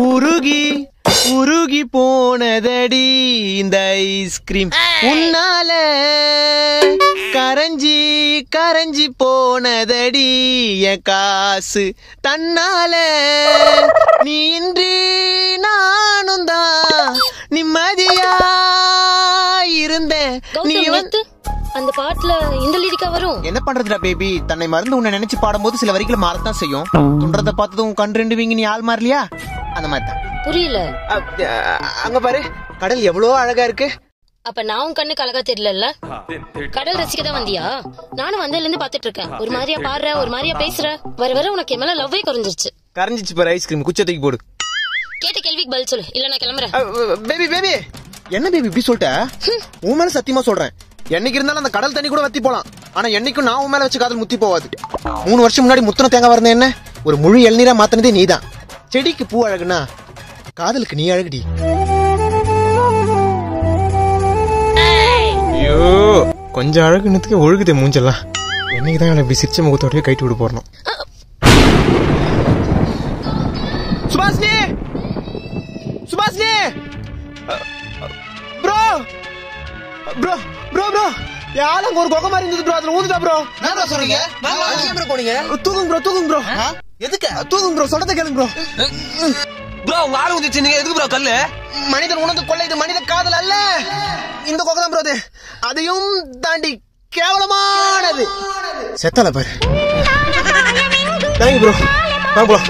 உருகி உருகி போனதடி இந்த ஐஸ்கிரீம் உன்னால கரைஞ்சி கரைஞ்சி போனதடி என் காசு தன்னால நீ இன்றி நானும் தான் நிம்மதியா இருந்தேன். நீ வந்து அந்த பாட்டுல இந்த லிரிக்கா வரும். என்ன பண்றதுடா பேபி, தன்னை மறந்து உன்னை நினைச்சு பாடும்போது சில வரிகளை மாறத்தான் செய்யும். துன்றத பார்த்ததும் கண் ரெண்டு வீங்க நீ ஆள் மாறலையா, அந்த மாதிரி தான். புரியல. அங்க பாரு, கடல் எவ்வளவு அழகா இருக்கு. அப்ப நான் உன் கண்ணுக்கு அழகா தெரியல. கடல் ரசிக்க தான் வந்தியா? நானும் வந்ததுல இருந்து பாத்துட்டு இருக்கேன். ஒரு மாதிரியா பாடுற, ஒரு மாதிரியா பேசுற. வர வர உனக்கு என் மேல லவ்வே குறைஞ்சிருச்சு. கரைஞ்சிச்சு பாரு ஐஸ்கிரீம், குச்சத்துக்கு போடு. கேட்ட கேள்விக்கு பதில் சொல்லு, இல்ல நான் கிளம்புறேன். பேபி பேபி, என்ன பேபி இப்படி சொல்லிட்ட? உன் மேல சத்தியமா சொல்றேன், என்னைக்கு இருந்தாலும் அந்த கடல் தண்ணி கூட வத்தி போலாம், ஆனா என்னைக்கும் நான் உன் மேல வச்சு காதல் முத்தி போவாது. 3 வருஷம் முன்னாடி முத்தின தேங்காய் வரந்த என்ன ஒரு முழு இளநீரா மாத்தினதே நீதான். செடிக்கு பூ அழகுனா காதலுக்கு நீ அழகுடி. ஐயோ, கொஞ்சம் அழகுனதுக்கு ஒழுகுதே மூஞ்செல்லாம். என்னைக்குதான் இப்படி சிரிச்ச முகத்தோடய கைட்டு விட போறோம். Subhashini, Subhashini, bro bro bro bro, யாரும் ஒரு கொகை மாதிரி இருந்தது ப்ரோ, அதுல ஊதுதா ப்ரோ. என்ன சொல்றீங்க? போனீங்க? தூக்குங்க ப்ரோ, தூக்குங்க ப்ரோ. எதுக்கு? தூக்குங்க ப்ரோ, சொல்றத கேளுங்க ப்ரோ. ப்ரோ உங்க ஆளு வந்துச்சு, நீங்க எதுக்கு ப்ரோ கல்லு? மனிதன் உணர்ந்து கொள்ள இது மனித காதல் அல்ல. இந்த கொகை தான் ப்ரோ அது, அதையும் தாண்டி கேவலமானது. செத்தால பாரு. தேங்க்யூ ப்ரோ, வாங்க போலாம்.